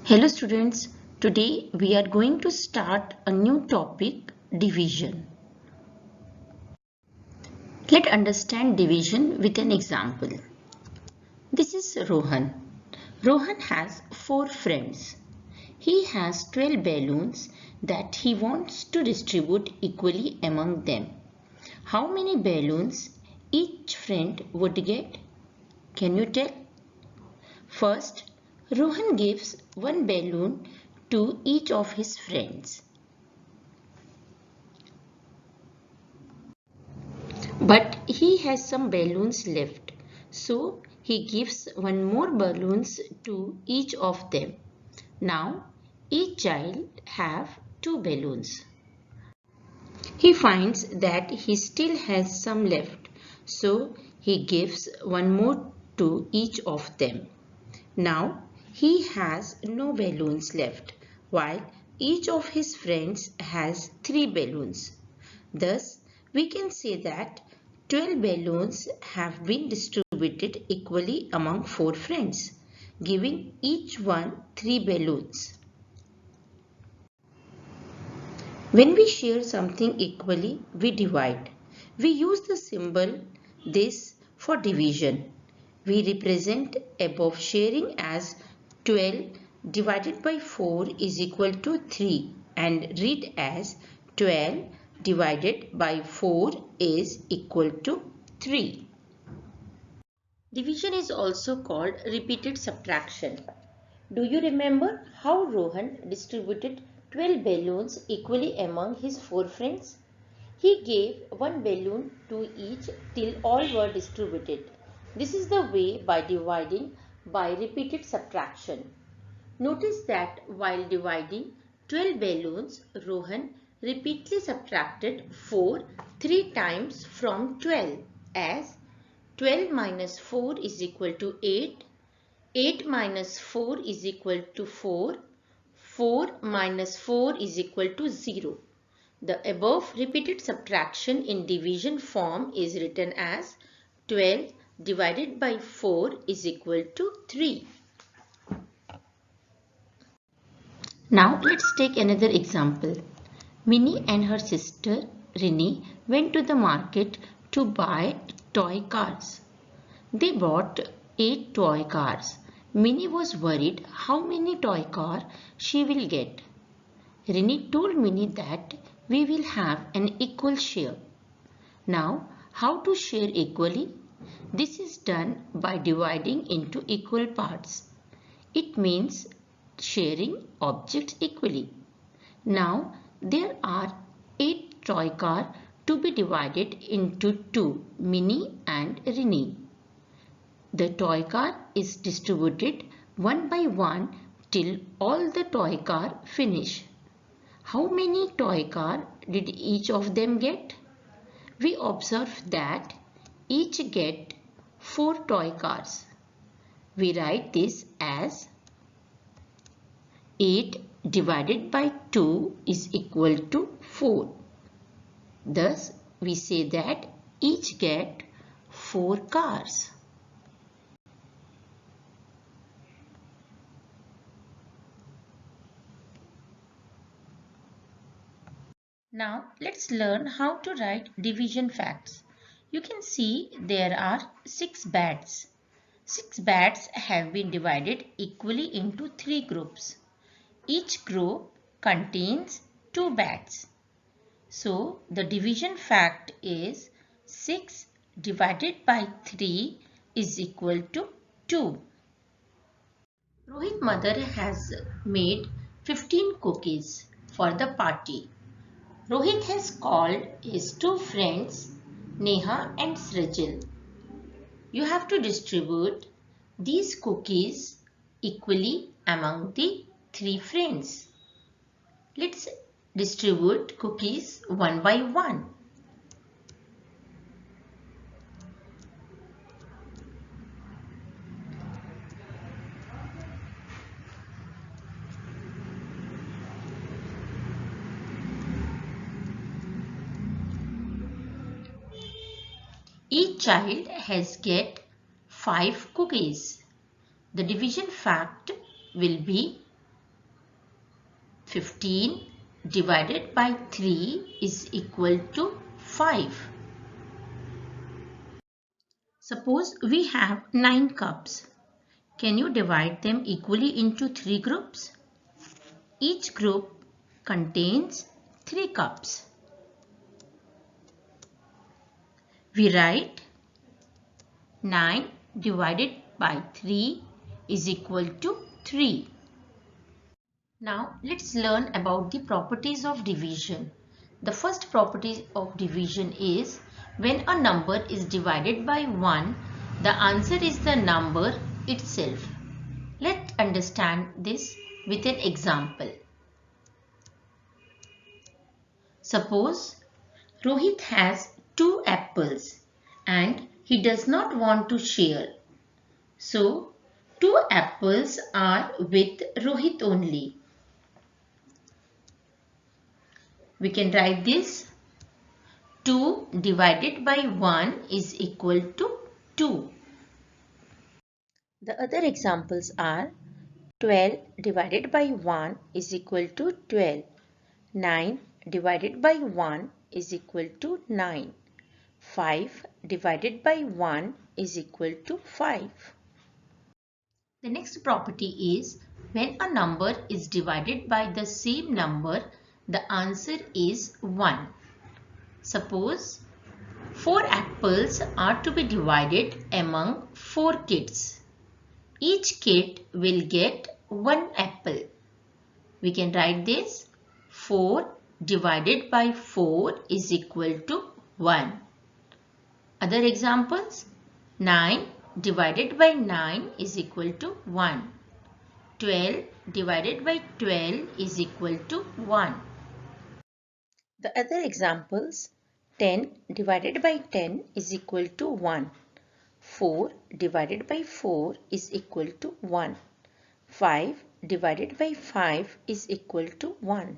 Hello students, today we are going to start a new topic, division. Let's understand division with an example. This is Rohan. Rohan has 4 friends. He has 12 balloons that he wants to distribute equally among them. How many balloons each friend would get? Can you tell? First, Rohan gives one balloon to each of his friends. But he has some balloons left, so he gives one more balloons to each of them. Now each child have 2 balloons. He finds that he still has some left, so he gives one more to each of them. Now he has no balloons left, while each of his friends has 3 balloons. Thus, we can say that 12 balloons have been distributed equally among 4 friends, giving each one 3 balloons. When we share something equally, we divide. We use the symbol this for division. We represent above sharing as 12 divided by 4 is equal to 3 and read as 12 divided by 4 is equal to 3. Division is also called repeated subtraction. Do you remember how Rohan distributed 12 balloons equally among his 4 friends? He gave one balloon to each till all were distributed. This is the way by dividing by repeated subtraction. Notice that while dividing 12 balloons, Rohan repeatedly subtracted 4 3 times from 12 as 12 minus 4 is equal to 8, 8 minus 4 is equal to 4, 4 minus 4 is equal to 0. The above repeated subtraction in division form is written as 12 divided by 4 is equal to 3. Now let's take another example. Minnie and her sister Rini went to the market to buy toy cars. They bought 8 toy cars. Minnie was worried how many toy cars she will get. Rini told Minnie that we will have an equal share. Now, how to share equally? This is done by dividing into equal parts. It means sharing objects equally. Now, there are 8 toy cars to be divided into 2, Minnie and Rini. The toy car is distributed one by one till all the toy car finish. How many toy car did each of them get? We observe that each get 4 toy cars. We write this as 8 divided by 2 is equal to 4. Thus, we say that each get 4 cars. Now let's learn how to write division facts. You can see there are 6 bats. 6 bats have been divided equally into 3 groups. Each group contains 2 bats. So the division fact is 6 divided by 3 is equal to 2. Rohit's mother has made 15 cookies for the party. Rohit has called his 2 friends Neha and Srajil. You have to distribute these cookies equally among the 3 friends. Let's distribute cookies one by one. Each child has get 5 cookies. The division fact will be 15 divided by 3 is equal to 5. Suppose we have 9 cups. Can you divide them equally into 3 groups? Each group contains 3 cups. We write 9 divided by 3 is equal to 3. Now let's learn about the properties of division. The first property of division is when a number is divided by 1, the answer is the number itself. Let's understand this with an example. Suppose Rohit has 2 apples and he does not want to share. So 2 apples are with Rohit only. We can write this 2 divided by 1 is equal to 2. The other examples are 12 divided by 1 is equal to 12. 9 divided by 1 is equal to 9. 5 divided by 1 is equal to 5. The next property is when a number is divided by the same number, the answer is 1. Suppose 4 apples are to be divided among 4 kids. Each kid will get 1 apple. We can write this 4 divided by 4 is equal to 1. Other examples, 9 divided by 9 is equal to 1. 12 divided by 12 is equal to 1. The other examples, 10 divided by 10 is equal to 1. 4 divided by 4 is equal to 1. 5 divided by 5 is equal to 1.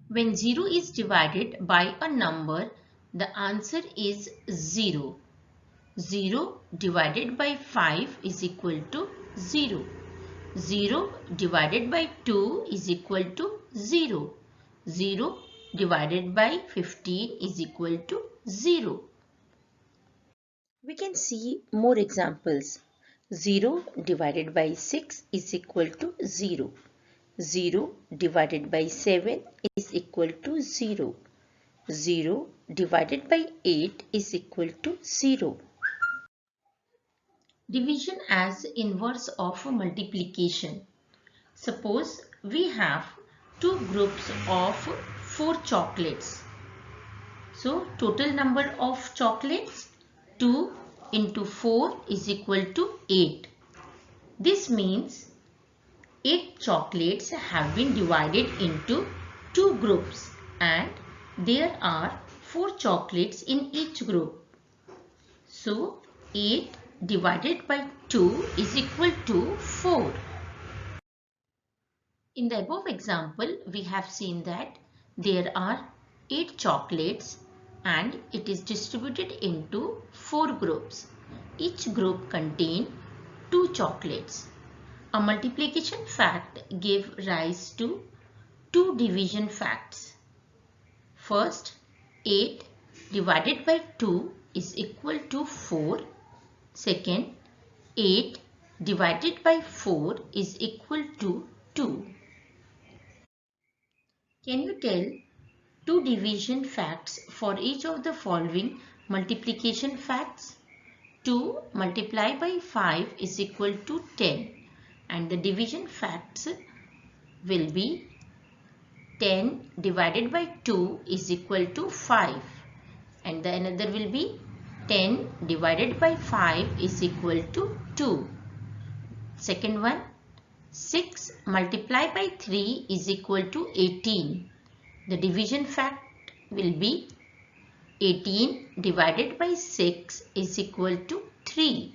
When 0 is divided by a number, the answer is 0. 0 divided by 5 is equal to 0. 0 divided by 2 is equal to 0. 0 divided by 15 is equal to 0. We can see more examples. 0 divided by 6 is equal to 0. 0 divided by 7 is equal to 0. 0 divided by 8 is equal to 0. Division as inverse of multiplication. Suppose we have 2 groups of 4 chocolates. So total number of chocolates 2 into 4 is equal to 8. This means 8 chocolates have been divided into 2 groups and there are 4 chocolates in each group. So 8 divided by 2 is equal to 4. In the above example, we have seen that there are 8 chocolates and it is distributed into 4 groups. Each group contains 2 chocolates. A multiplication fact gave rise to 2 division facts. First, 8 divided by 2 is equal to 4. Second, 8 divided by 4 is equal to 2. Can you tell 2 division facts for each of the following multiplication facts? 2 multiplied by 5 is equal to 10 and the division facts will be 10 divided by 2 is equal to 5 and the another will be 10 divided by 5 is equal to 2. Second one, 6 multiplied by 3 is equal to 18. The division fact will be 18 divided by 6 is equal to 3.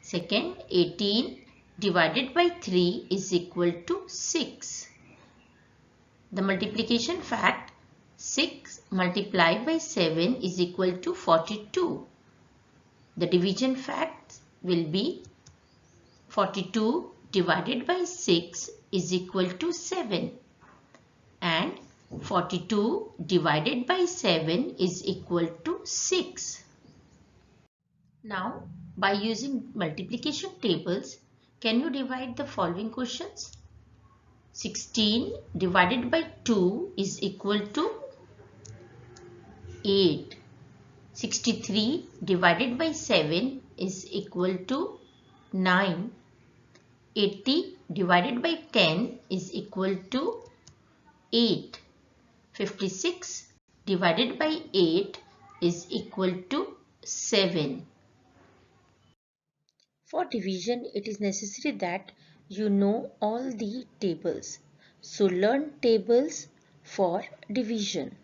Second, 18 divided by 3 is equal to 6. The multiplication fact 6 multiplied by 7 is equal to 42. The division fact will be 42 divided by 6 is equal to 7 and 42 divided by 7 is equal to 6. Now, by using multiplication tables, can you divide the following questions? 16 divided by 2 is equal to 8. 63 divided by 7 is equal to 9. 80 divided by 10 is equal to 8. 56 divided by 8 is equal to 7. For division, it is necessary that you know all the tables. So learn tables for division.